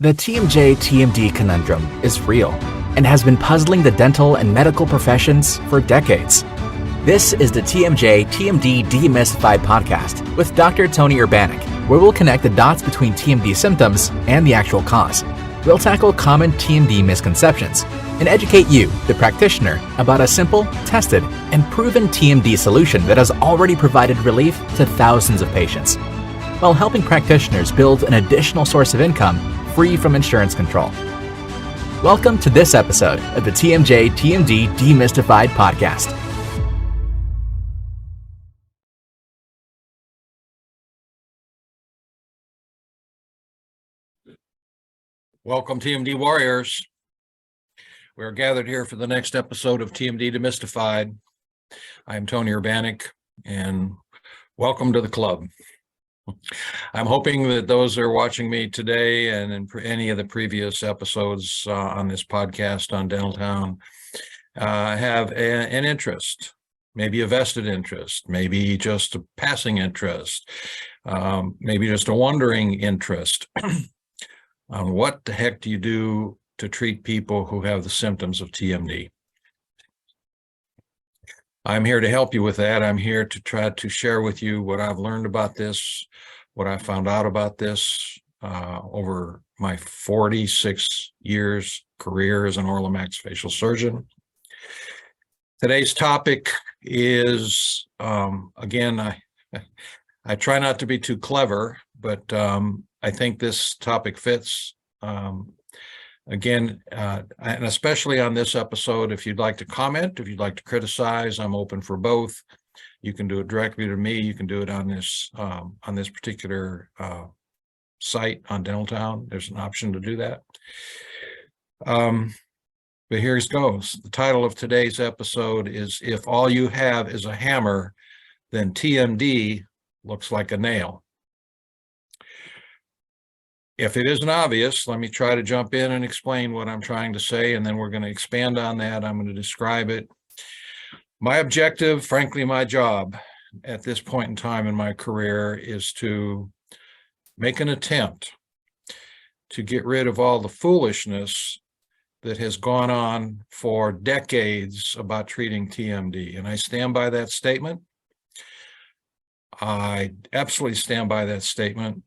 The TMJ-TMD conundrum is real and has been puzzling the dental and medical professions for decades. This is the TMJ-TMD Demystified Podcast with Dr. Tony Urbanek, where we'll connect the dots between TMD symptoms and the actual cause. We'll tackle common TMD misconceptions and educate you, the practitioner, about a simple, tested, and proven TMD solution that has already provided relief to thousands of patients, while helping practitioners build an additional source of income free from insurance control. Welcome to this episode of the TMJ-TMD Demystified Podcast. Welcome, TMD Warriors. We're gathered here for the next episode of TMD Demystified. I'm Tony Urbanek, and welcome to the club. I'm hoping that those who are watching me today and in any of the previous episodes on this podcast on Dental Town have an interest, maybe a vested interest, maybe just a passing interest, maybe just a wandering interest on what the heck do you do to treat people who have the symptoms of TMD. I'm here to help you with that. I'm here to try to share with you what I've learned about this, what I found out about this over my 46 years career as an oral and maxillofacial surgeon. Today's topic is, again, I try not to be too clever, but I think this topic fits. Again, and especially on this episode, if you'd like to comment, if you'd like to criticize, I'm open for both. You can do it directly to me. You can do it on this particular site on Dental Town. There's an option to do that. But here it goes. The title of today's episode is "If All You Have Is a Hammer, Then TMD Looks Like a Nail." If it isn't obvious, let me try to jump in and explain what I'm trying to say, and then we're going to expand on that. I'm going to describe it. My objective, frankly, my job at this point in time in my career is to make an attempt to get rid of all the foolishness that has gone on for decades about treating TMD. And I stand by that statement. I absolutely stand by that statement.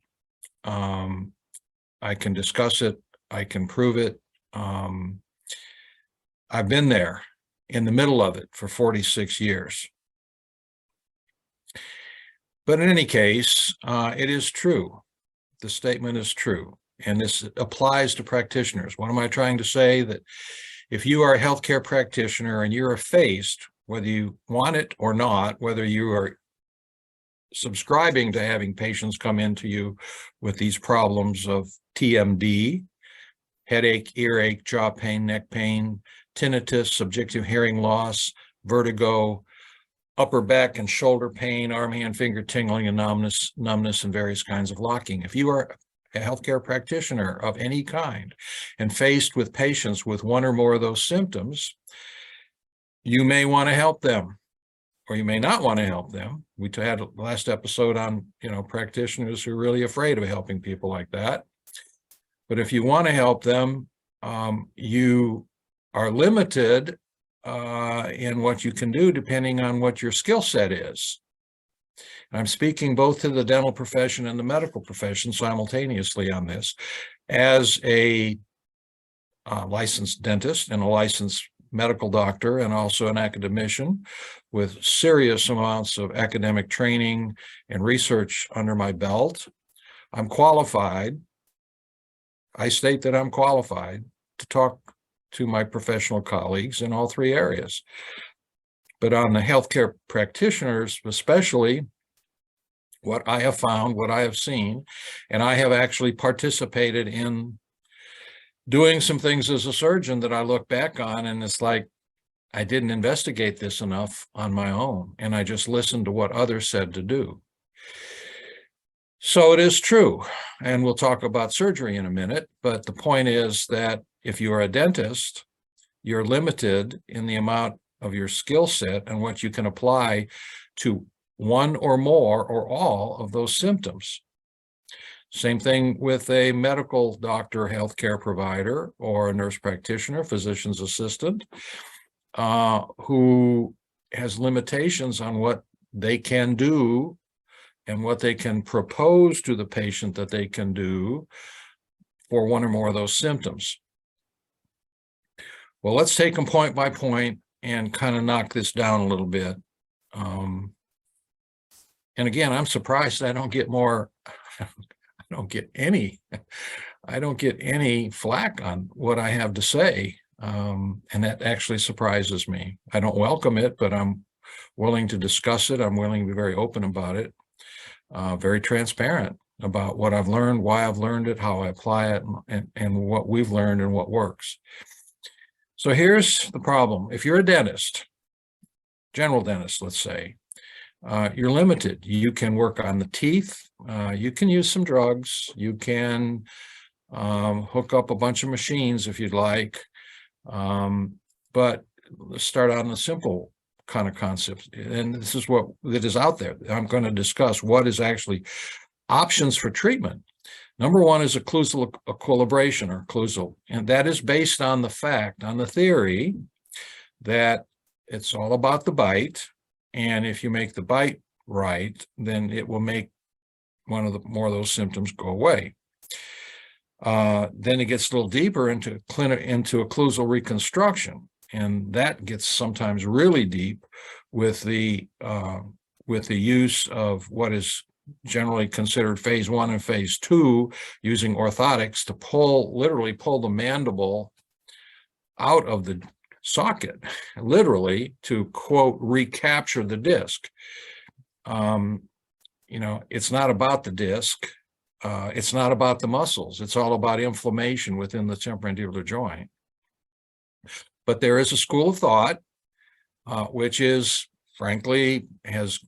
I can discuss it. I can prove it. I've been there in the middle of it for 46 years. But in any case, it is true. The statement is true. And this applies to practitioners. What am I trying to say? That if you are a healthcare practitioner and you're faced, whether you want it or not, whether you are subscribing to having patients come into you with these problems of TMD, headache, earache, jaw pain, neck pain, tinnitus, subjective hearing loss, vertigo, upper back and shoulder pain, arm, hand, finger tingling, and numbness, and various kinds of locking. If you are a healthcare practitioner of any kind and faced with patients with one or more of those symptoms, you may want to help them, or you may not want to help them. We had a last episode on, practitioners who are really afraid of helping people like that. But if you want to help them, you are limited in what you can do depending on what your skill set is. And I'm speaking both to the dental profession and the medical profession simultaneously on this. As a licensed dentist and a licensed medical doctor and also an academician with serious amounts of academic training and research under my belt, I'm qualified. I state that I'm qualified to talk to my professional colleagues in all three areas. But on the healthcare practitioners, especially, what I have found, what I have seen, and I have actually participated in doing some things as a surgeon that I look back on, and it's like, I didn't investigate this enough on my own, and I just listened to what others said to do. So it is true, and we'll talk about surgery in a minute, but the point is that if you are a dentist, you're limited in the amount of your skill set and what you can apply to one or more or all of those symptoms. Same thing with a medical doctor, healthcare provider, or a nurse practitioner, physician's assistant, who has limitations on what they can do and what they can propose to the patient that they can do for one or more of those symptoms. Well, let's take them point by point and kind of knock this down a little bit. And again, I'm surprised I don't get more, I don't get any flack on what I have to say. And that actually surprises me. I don't welcome it, but I'm willing to discuss it. I'm willing to be very open about it, very transparent about what I've learned, why I've learned it, how I apply it, and what we've learned and what works. So here's the problem. If you're a dentist, general dentist, let's say, you're limited. You can work on the teeth. You can use some drugs. You can hook up a bunch of machines if you'd like. But let's start on the simple kind of concepts. And this is what that is out there. I'm going to discuss what is actually options for treatment. Number one is occlusal equilibration, or occlusal, and that is based on the fact, on the theory that it's all about the bite. And if you make the bite right, then it will make more of those symptoms go away. Then it gets a little deeper into occlusal reconstruction, and that gets sometimes really deep with the use of what is generally considered phase 1 and phase 2, using orthotics to literally pull the mandible out of the socket, literally, to quote, recapture the disc. It's not about the disc. It's not about the muscles. It's all about inflammation within the temporomandibular joint. But there is a school of thought, which is, frankly, has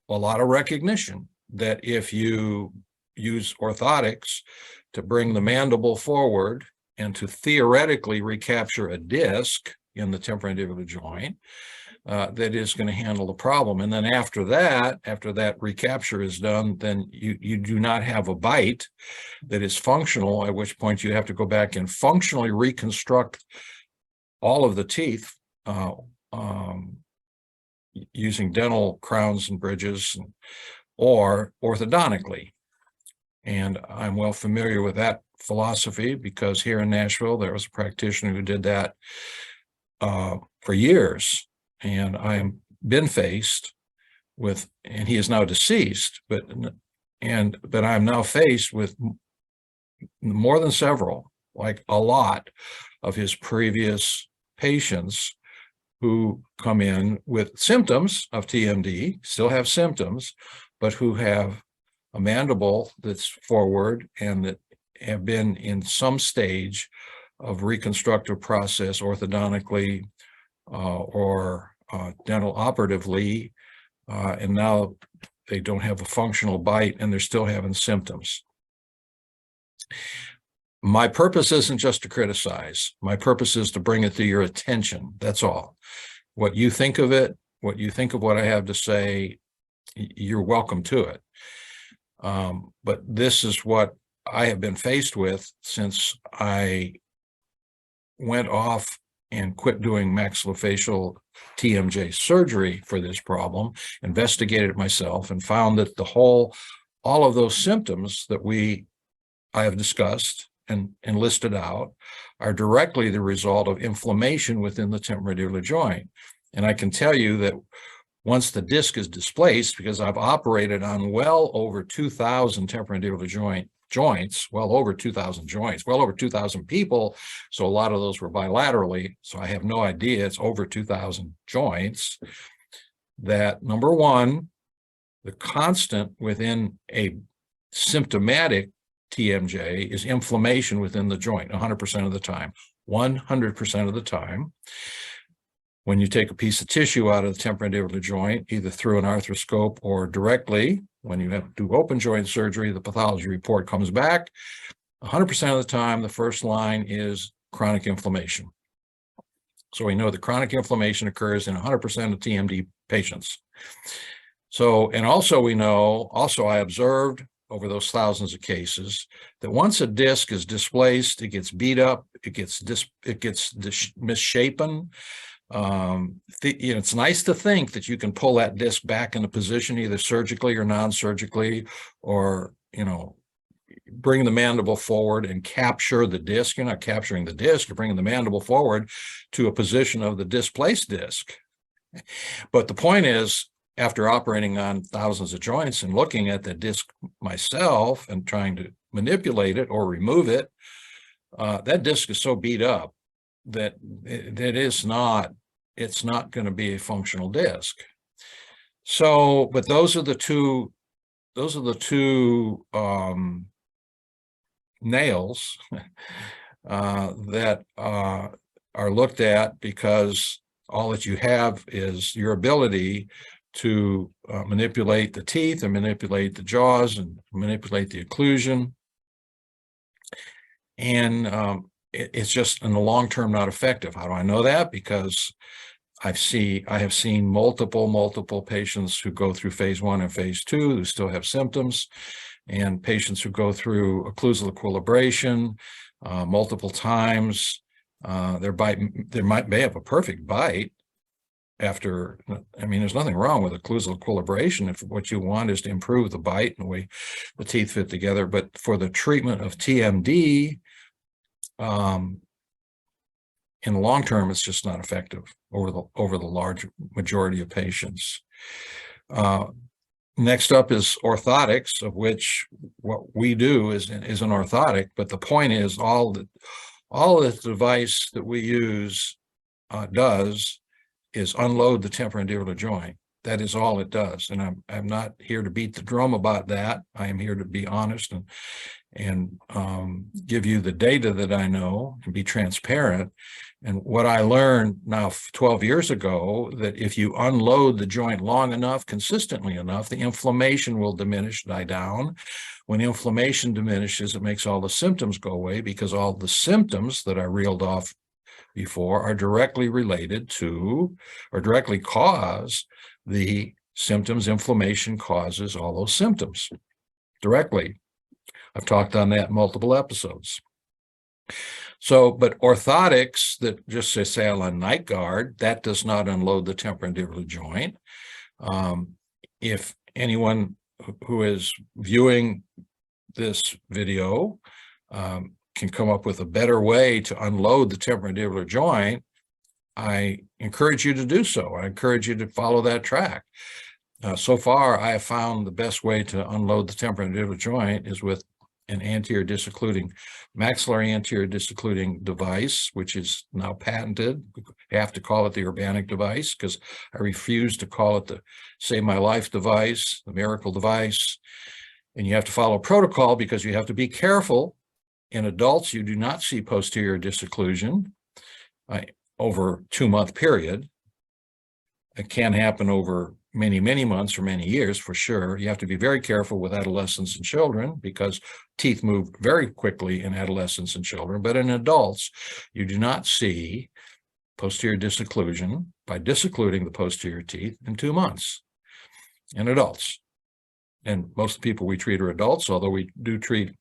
a lot of recognition, that if you use orthotics to bring the mandible forward and to theoretically recapture a disc in the temporomandibular joint, that is going to handle the problem. And then after that recapture is done, then you do not have a bite that is functional, at which point you have to go back and functionally reconstruct all of the teeth using dental crowns and bridges, or orthodontically. And I'm well familiar with that philosophy, because here in Nashville, there was a practitioner who did that for years. And I've been faced with, and he is now deceased, but I'm now faced with more than several, like a lot of his previous patients who come in with symptoms of TMD, still have symptoms, but who have a mandible that's forward and that have been in some stage of reconstructive process orthodontically or dental operatively, and now they don't have a functional bite and they're still having symptoms. My purpose isn't just to criticize. My purpose is to bring it to your attention. That's all. What you think of it, what you think of what I have to say, you're welcome to it. But this is what I have been faced with since I went off and quit doing maxillofacial TMJ surgery for this problem, investigated it myself, and found that all of those symptoms that I have discussed and listed out are directly the result of inflammation within the temporomandibular joint. And I can tell you that once the disc is displaced, because I've operated on well over 2,000 temporomandibular joints, well over 2,000 joints, well over 2,000 people. So a lot of those were bilaterally. So I have no idea. It's over 2,000 joints. That, number one, the constant within a symptomatic TMJ is inflammation within the joint 100% of the time, 100% of the time. When you take a piece of tissue out of the temporomandibular joint, either through an arthroscope or directly, when you have to do open joint surgery, the pathology report comes back. 100% of the time, the first line is chronic inflammation. So we know that chronic inflammation occurs in 100% of TMD patients. So, and also we know, I observed over those thousands of cases that once a disc is displaced, it gets beat up, it gets misshapen. It's nice to think that you can pull that disc back into position either surgically or non-surgically, or bring the mandible forward and capture the disc. You're not capturing the disc, you're bringing the mandible forward to a position of the displaced disc. But the point is, after operating on thousands of joints and looking at the disc myself and trying to manipulate it or remove it, that disc is so beat up that it's not going to be a functional disc. So, but those are the two nails that are looked at, because all that you have is your ability to manipulate the teeth and manipulate the jaws and manipulate the occlusion. And it's just in the long term not effective. How do I know that? Because I have seen multiple patients who go through phase 1 and phase 2 who still have symptoms, and patients who go through occlusal equilibration multiple times. They might have a perfect bite after. There's nothing wrong with occlusal equilibration if what you want is to improve the bite and the way the teeth fit together. But for the treatment of TMD, in the long term, it's just not effective over the large majority of patients. Next up is orthotics, of which what we do is an orthotic. But the point is, all the device that we use does is unload the temporomandibular joint. That is all it does. And I'm not here to beat the drum about that. I am here to be honest and give you the data that I know and be transparent. And what I learned now 12 years ago, that if you unload the joint long enough, consistently enough, the inflammation will diminish, die down. When inflammation diminishes, it makes all the symptoms go away, because all the symptoms that I reeled off before are directly related to, or directly cause the symptoms. Inflammation causes all those symptoms directly. I've talked on that in multiple episodes. So, but orthotics that just say on night guard, that does not unload the temporomandibular joint. If anyone who is viewing this video can come up with a better way to unload the temporomandibular joint, I encourage you to do so. I encourage you to follow that track. So far, I have found the best way to unload the temporomandibular joint is with an anterior disoccluding, maxillary anterior disoccluding device, which is now patented. We have to call it the Urbanek device, because I refuse to call it the Save My Life device, the miracle device. And you have to follow protocol, because you have to be careful. In adults, you do not see posterior disocclusion over a 2-month period. It can happen over many months or many years, for sure. You have to be very careful with adolescents and children, because teeth move very quickly in adolescents and children. But in adults, you do not see posterior disocclusion by disoccluding the posterior teeth in 2 months in adults. And most of the people we treat are adults, although we do treat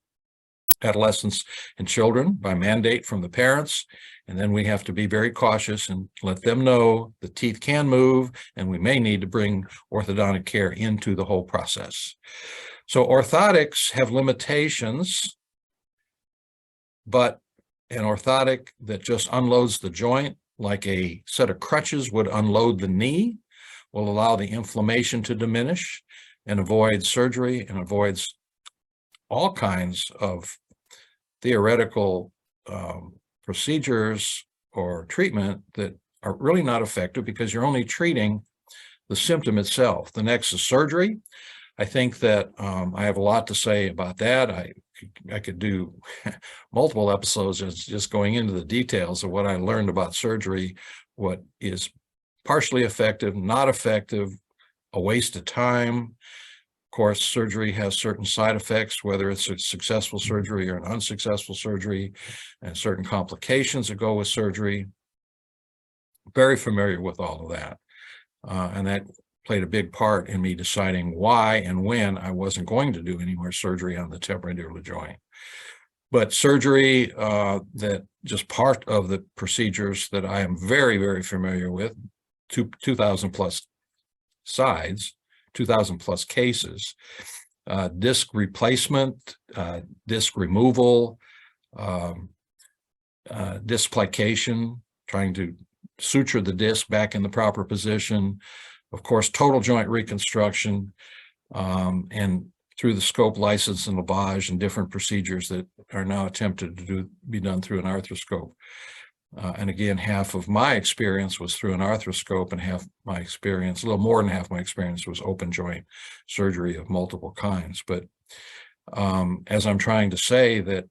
adolescents and children by mandate from the parents. And then we have to be very cautious and let them know the teeth can move, and we may need to bring orthodontic care into the whole process. So orthotics have limitations, but an orthotic that just unloads the joint, like a set of crutches would unload the knee, will allow the inflammation to diminish and avoid surgery, and avoids all kinds of theoretical procedures or treatment that are really not effective, because you're only treating the symptom itself. The next is surgery. I think that I have a lot to say about that. I could do multiple episodes just going into the details of what I learned about surgery, what is partially effective, not effective, a waste of time. Of course, surgery has certain side effects, whether it's a successful surgery or an unsuccessful surgery, and certain complications that go with surgery. Very familiar with all of that. And that played a big part in me deciding why and when I wasn't going to do any more surgery on the temporandicular joint. But surgery, that just part of the procedures that I am very, very familiar with, 2,000 plus sides, 2,000 plus cases, disc replacement, disc removal, displication, trying to suture the disc back in the proper position, of course, total joint reconstruction, and through the scope license and lavage and different procedures that are now attempted to be done through an arthroscope. And again, half of my experience was through an arthroscope, and half my experience, a little more than half my experience, was open joint surgery of multiple kinds. But as I'm trying to say, that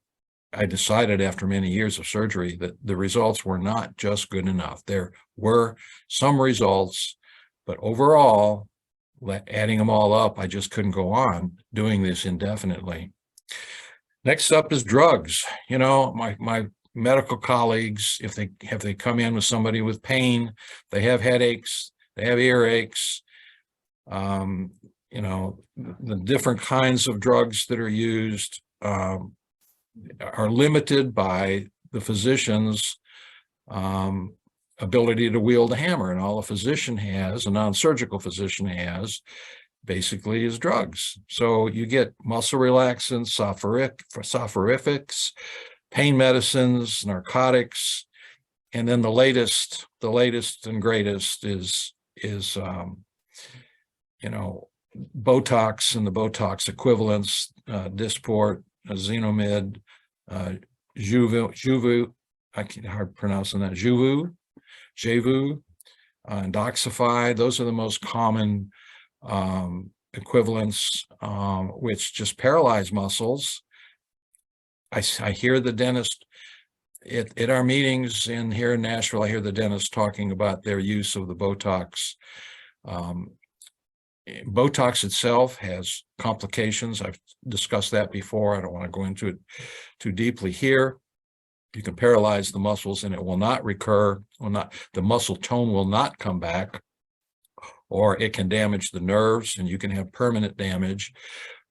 I decided after many years of surgery that the results were not just good enough. There were some results, but overall, adding them all up, I just couldn't go on doing this indefinitely. Next up is drugs. You know, my medical colleagues, if they come in with somebody with pain, they have headaches, they have earaches, you know, the different kinds of drugs that are used are limited by the physician's ability to wield a hammer, and all a physician has, a non-surgical physician has, basically is drugs. So you get muscle relaxants, soporifics, pain medicines, narcotics, and then the latest and greatest is you know, Botox and the Botox equivalents, Dysport, Xenomid, Juvu, I can't hard pronouncing that, Jevu, Doxify. Those are the most common equivalents, which just paralyze muscles. I hear the dentist at our meetings here in Nashville. I hear the dentist talking about their use of the Botox. Botox itself has complications. I've discussed that before. I don't want to go into it too deeply here. You can paralyze the muscles and it will not recur, the muscle tone will not come back, or it can damage the nerves and you can have permanent damage.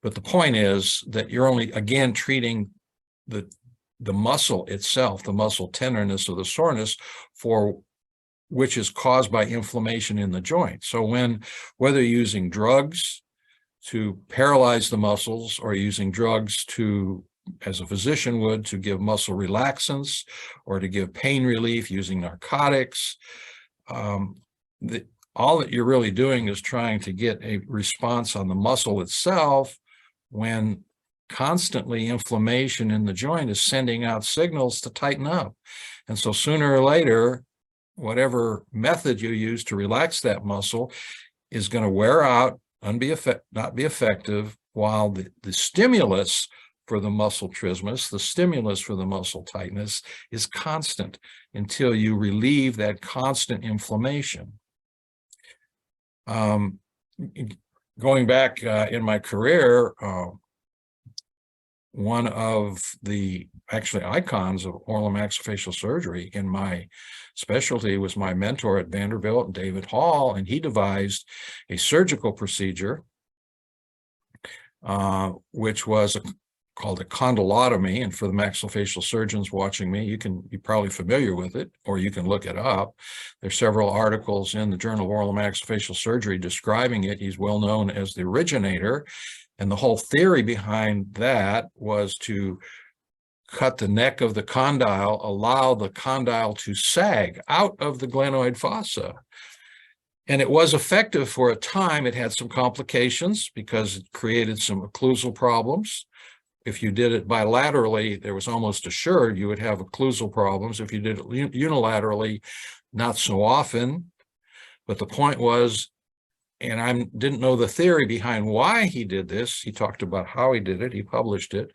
But the point is that you're only, again, treating the muscle itself, the muscle tenderness or the soreness, for which is caused by inflammation in the joint. So whether you're using drugs to paralyze the muscles or using drugs to, as a physician would, to give muscle relaxants or to give pain relief using narcotics, all that you're really doing is trying to get a response on the muscle itself, when constantly inflammation in the joint is sending out signals to tighten up. And so sooner or later, whatever method you use to relax that muscle is going to wear out and not be effective, while the stimulus for the muscle trismus, the stimulus for the muscle tightness, is constant until you relieve that constant inflammation. Going back in my career, one of the actually icons of oral and maxillofacial surgery in my specialty was my mentor at Vanderbilt, David Hall, and he devised a surgical procedure which was called a condylotomy. And for the maxillofacial surgeons watching me, you're probably familiar with it, or you can look it up. There's several articles in the Journal of Oral and Maxillofacial Surgery describing it. He's well known as the originator. And the whole theory behind that was to cut the neck of the condyle, allow the condyle to sag out of the glenoid fossa. And it was effective for a time. It had some complications because it created some occlusal problems. If you did it bilaterally, there was almost assured you would have occlusal problems. If you did it unilaterally, not so often. But the point was, and I didn't know the theory behind why he did this. He talked about how he did it. He published it.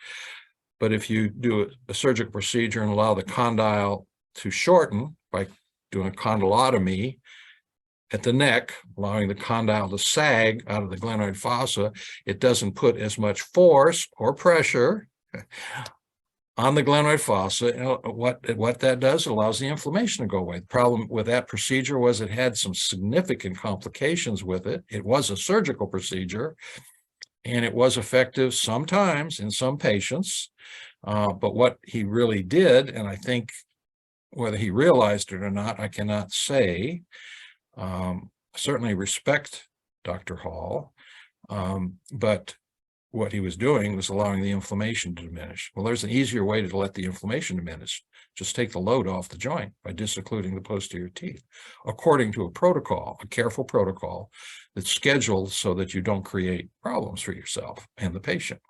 But if you do a surgical procedure and allow the condyle to shorten by doing a condylotomy at the neck, allowing the condyle to sag out of the glenoid fossa, it doesn't put as much force or pressure on the glenoid fossa. What that does, it allows the inflammation to go away. The problem with that procedure was it had some significant complications with it. It was a surgical procedure, and it was effective sometimes in some patients. But what he really did, and I think whether he realized it or not, I cannot say. I certainly respect Dr. Hall, but what he was doing was allowing the inflammation to diminish. Well, there's an easier way to let the inflammation diminish. Just take the load off the joint by disoccluding the posterior teeth, according to a protocol, a careful protocol that's scheduled so that you don't create problems for yourself and the patient.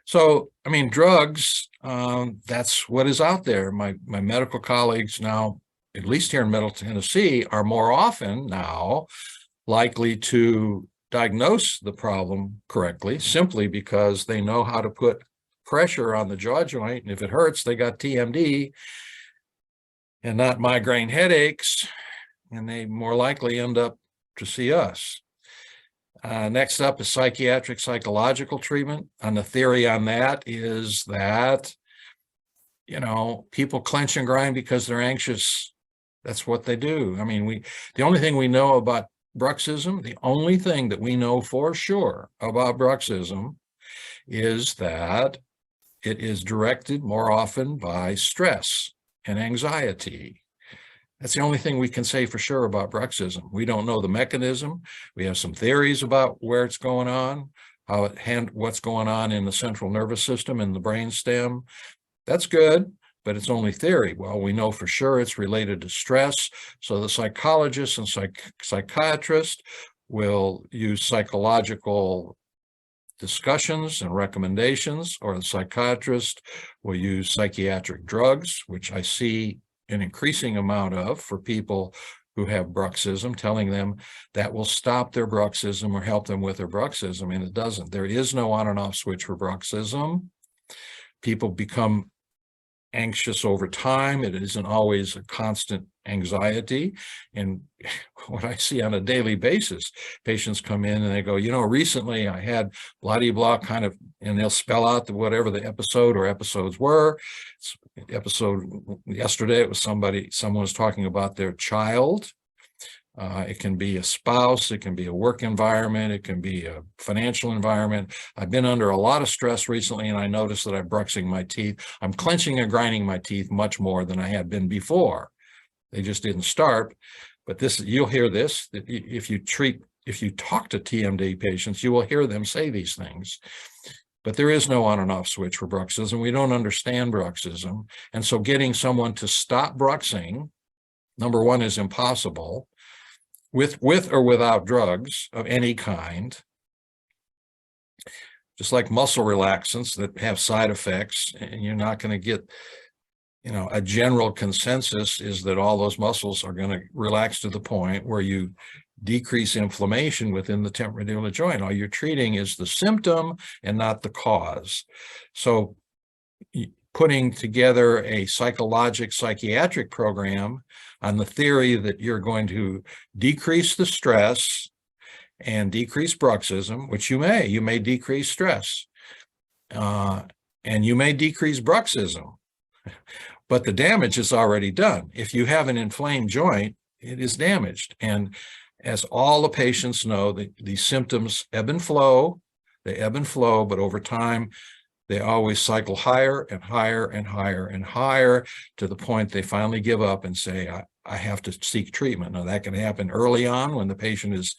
So, I mean, drugs, that's what is out there. My medical colleagues now, at least here in Middle Tennessee, are more often now likely to diagnose the problem correctly, simply because they know how to put pressure on the jaw joint. And if it hurts, they got TMD and not migraine headaches, and they more likely end up to see us. Next up is psychiatric psychological treatment. And the theory on that is that, people clench and grind because they're anxious. That's what they do. I mean, the only thing we know about bruxism, the only thing that we know for sure about bruxism is that it is directed more often by stress and anxiety. That's the only thing we can say for sure about bruxism. We don't know the mechanism. We have some theories about where it's going on, what's going on in the central nervous system and the brainstem. That's good, but it's only theory. Well, we know for sure it's related to stress. So the psychologist and psychiatrist will use psychological discussions and recommendations, or the psychiatrist will use psychiatric drugs, which I see an increasing amount of for people who have bruxism, telling them that will stop their bruxism or help them with their bruxism, and it doesn't. There is no on and off switch for bruxism. People become anxious over time. It isn't always a constant anxiety. And what I see on a daily basis, patients come in and they go, recently I had blah-de-blah kind of, and they'll spell out whatever the episode or episodes were. Yesterday, it was someone was talking about their child. It can be a spouse, it can be a work environment, it can be a financial environment. I've been under a lot of stress recently, and I noticed that I'm bruxing my teeth. I'm clenching and grinding my teeth much more than I had been before. They just didn't start. But you'll hear this, that if you talk to TMD patients, you will hear them say these things. But there is no on and off switch for bruxism. We don't understand bruxism. And so getting someone to stop bruxing, number one, is impossible. With or without drugs of any kind, just like muscle relaxants that have side effects, and you're not going to get, a general consensus is that all those muscles are going to relax to the point where you decrease inflammation within the temporomandibular joint. All you're treating is the symptom and not the cause. So putting together a psychiatric program on the theory that you're going to decrease the stress and decrease bruxism, which you may decrease stress, and you may decrease bruxism, but the damage is already done. If you have an inflamed joint, it is damaged. And as all the patients know, the symptoms ebb and flow, but over time, they always cycle higher and higher and higher and higher to the point they finally give up and say, I have to seek treatment. Now, that can happen early on when the patient is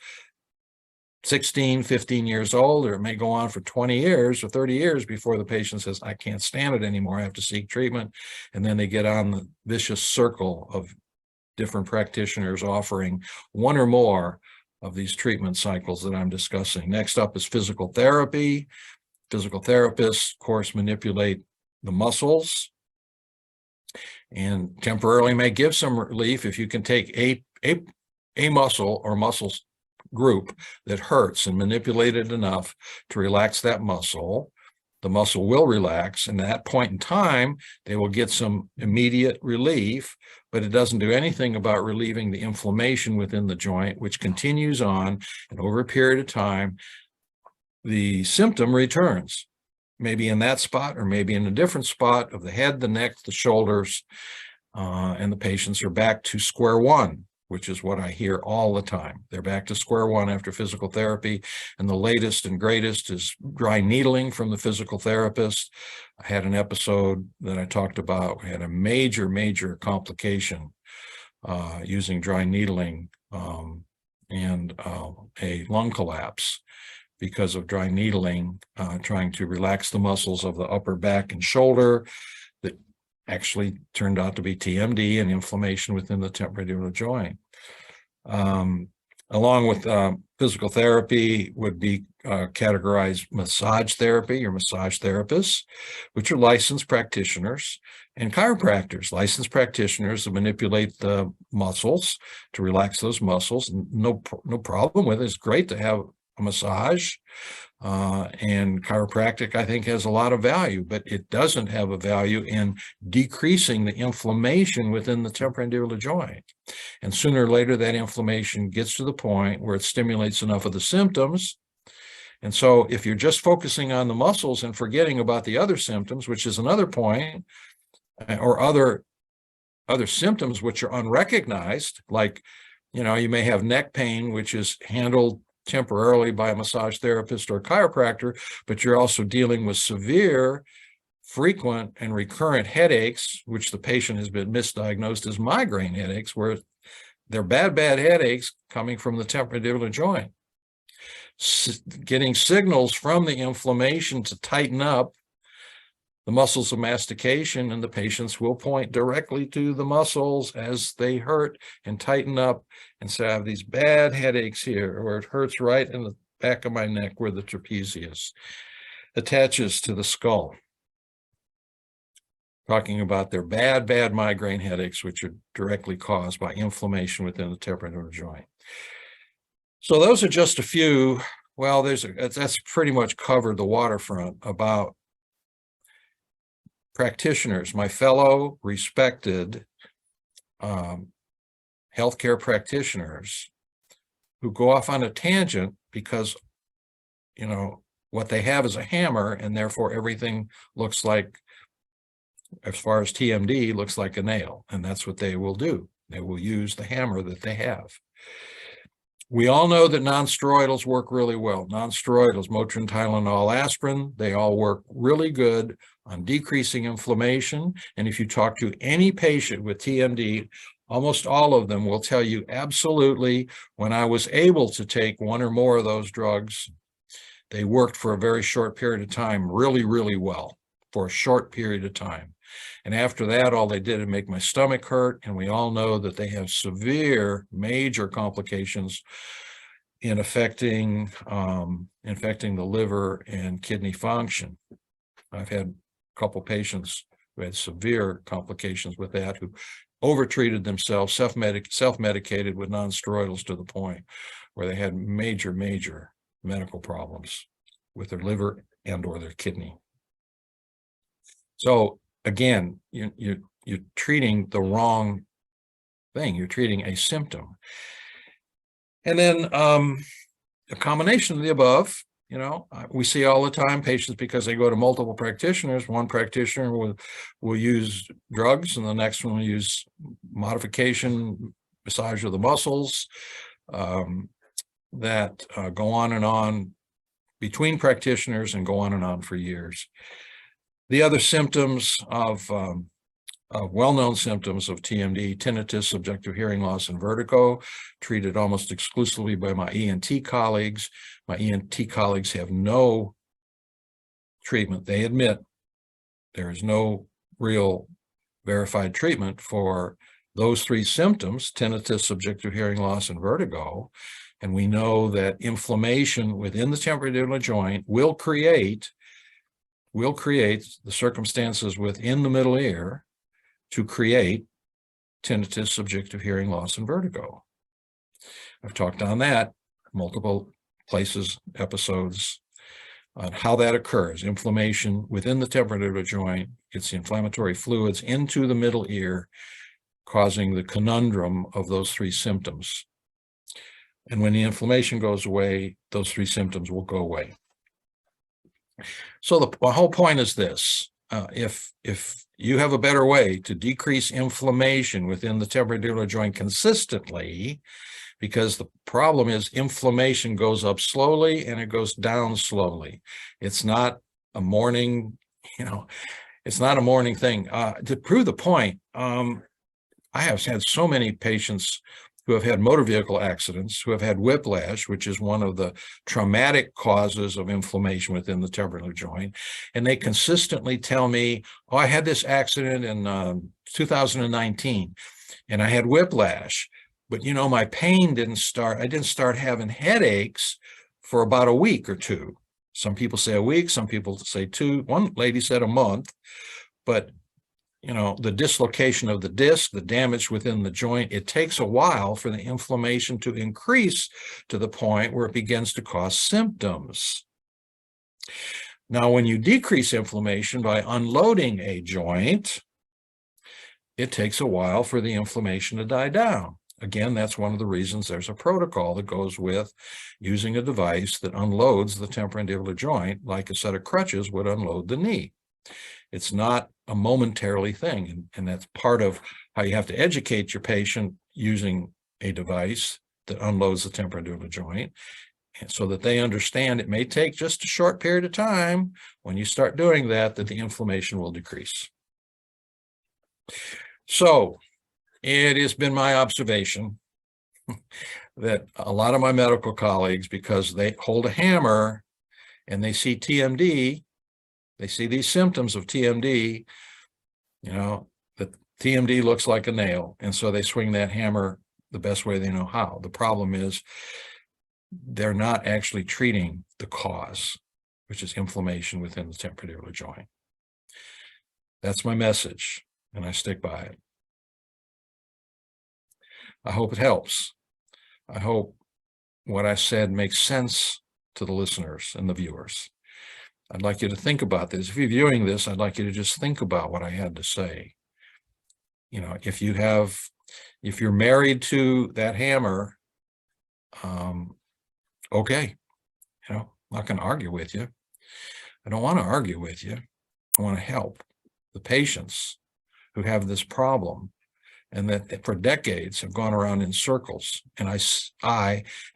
16, 15 years old, or it may go on for 20 years or 30 years before the patient says, I can't stand it anymore, I have to seek treatment. And then they get on the vicious circle of different practitioners offering one or more of these treatment cycles that I'm discussing. Next up is physical therapy. Physical therapists, of course, manipulate the muscles and temporarily may give some relief if you can take a muscle or muscles group that hurts and manipulate it enough to relax that muscle. The muscle will relax, and at that point in time, they will get some immediate relief, but it doesn't do anything about relieving the inflammation within the joint, which continues on, and over a period of time, the symptom returns. maybe in that spot or maybe in a different spot of the head, the neck, the shoulders, and the patients are back to square one, which is what I hear all the time. They're back to square one after physical therapy, and the latest and greatest is dry needling from the physical therapist. I had an episode that I talked about. We had a major complication using dry needling and a lung collapse because of dry needling, trying to relax the muscles of the upper back and shoulder that actually turned out to be TMD and inflammation within the temporomandibular joint. Along with physical therapy would be categorized massage therapy or massage therapists, which are licensed practitioners, and chiropractors, licensed practitioners that manipulate the muscles to relax those muscles. No problem with it. It's great to have a massage, and chiropractic, I think, has a lot of value, but it doesn't have a value in decreasing the inflammation within the temporomandibular joint. And sooner or later, that inflammation gets to the point where it stimulates enough of the symptoms. And so if you're just focusing on the muscles and forgetting about the other symptoms, which is another point, or other symptoms which are unrecognized, like, you may have neck pain, which is handled temporarily by a massage therapist or chiropractor, but you're also dealing with severe, frequent, and recurrent headaches, which the patient has been misdiagnosed as migraine headaches, where they're bad headaches coming from the temporomandibular joint. Getting signals from the inflammation to tighten up the muscles of mastication, and the patients will point directly to the muscles as they hurt and tighten up and say, I have these bad headaches here, or it hurts right in the back of my neck where the trapezius attaches to the skull. Talking about their bad migraine headaches, which are directly caused by inflammation within the temporomandibular joint. So those are just a few. Well, that's pretty much covered the waterfront about practitioners, my fellow respected healthcare practitioners who go off on a tangent because, what they have is a hammer, and therefore everything looks like, as far as TMD, looks like a nail. And that's what they will do. They will use the hammer that they have. We all know that non-steroidals work really well. Non-steroidals, Motrin, Tylenol, aspirin, they all work really good on decreasing inflammation. And if you talk to any patient with TMD, almost all of them will tell you, absolutely, when I was able to take one or more of those drugs, they worked for a very short period of time, really well, for a short period of time. And after that, all they did is make my stomach hurt. And we all know that they have severe, major complications in affecting the liver and kidney function. I've had a couple patients who had severe complications with that, who overtreated themselves, self-medicated with non-steroidals to the point where they had major medical problems with their liver and or their kidney. So again, you're treating the wrong thing. You're treating a symptom. And then a combination of the above, we see all the time patients, because they go to multiple practitioners. One practitioner will use drugs, and the next one will use modification, massage of the muscles, that go on and on between practitioners and go on and on for years. The other symptoms of well-known symptoms of TMD, tinnitus, subjective hearing loss, and vertigo, treated almost exclusively by my ENT colleagues. My ENT colleagues have no treatment. They admit there is no real verified treatment for those three symptoms, tinnitus, subjective hearing loss, and vertigo. And we know that inflammation within the temporomandibular joint will create the circumstances within the middle ear to create tinnitus, subjective hearing loss, and vertigo. I've talked on that multiple places, episodes, on how that occurs. Inflammation within the temporomandibular joint gets the inflammatory fluids into the middle ear, causing the conundrum of those three symptoms. And when the inflammation goes away, those three symptoms will go away. So the whole point is this: if you have a better way to decrease inflammation within the temporomandibular joint consistently, because the problem is inflammation goes up slowly and it goes down slowly. It's not a morning, it's not a morning thing. To prove the point, I have had so many patients who have had motor vehicle accidents, who have had whiplash, which is one of the traumatic causes of inflammation within the temporal joint. And they consistently tell me, oh, I had this accident in 2019 and I had whiplash, but my pain didn't start. I didn't start having headaches for about a week or two. Some people say a week, some people say 2. One lady said a month, but the dislocation of the disc, the damage within the joint, it takes a while for the inflammation to increase to the point where it begins to cause symptoms. Now, when you decrease inflammation by unloading a joint, it takes a while for the inflammation to die down. Again, that's one of the reasons there's a protocol that goes with using a device that unloads the temporomandibular joint like a set of crutches would unload the knee. It's not a momentarily thing, and that's part of how you have to educate your patient using a device that unloads the temporomandibular joint, and so that they understand it may take just a short period of time. When you start doing that, the inflammation will decrease. So it has been my observation that a lot of my medical colleagues, because they hold a hammer and they see TMD, they see these symptoms of TMD, the TMD looks like a nail. And so they swing that hammer the best way they know how. The problem is they're not actually treating the cause, which is inflammation within the temporomandibular joint. That's my message, and I stick by it. I hope it helps. I hope what I said makes sense to the listeners and the viewers. I'd like you to think about this. If you're viewing this, I'd like you to just think about what I had to say. If you're married to that hammer, okay, I'm not going to argue with you. I don't want to argue with you. I want to help the patients who have this problem and that for decades have gone around in circles. And I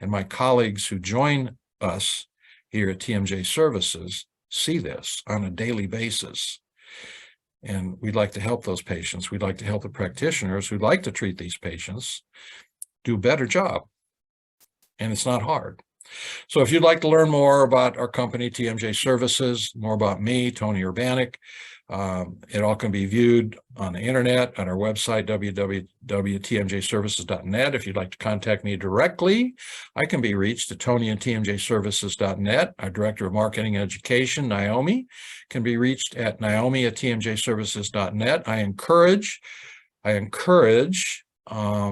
and my colleagues who join us here at TMJ Services see this on a daily basis. And we'd like to help those patients. We'd like to help the practitioners who'd like to treat these patients do a better job. And it's not hard. So if you'd like to learn more about our company, TMJ Services, more about me, Tony Urbanek, it all can be viewed on the internet at our website, www.tmjservices.net. If you'd like to contact me directly, I can be reached at tony@tmjservices.net. Our Director of Marketing and Education, Naomi, can be reached at naomi@tmjservices.net. I encourage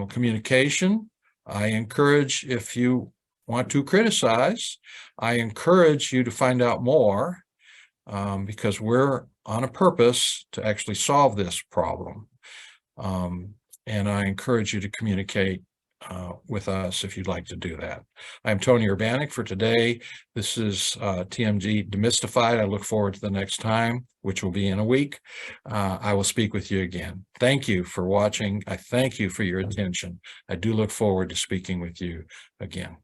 communication. I encourage, if you want to criticize, I encourage you to find out more, because we're on a purpose to actually solve this problem. And I encourage you to communicate with us if you'd like to do that. I'm Tony Urbanek for today. This is TMD Demystified. I look forward to the next time, which will be in a week. I will speak with you again. Thank you for watching. I thank you for your attention. I do look forward to speaking with you again.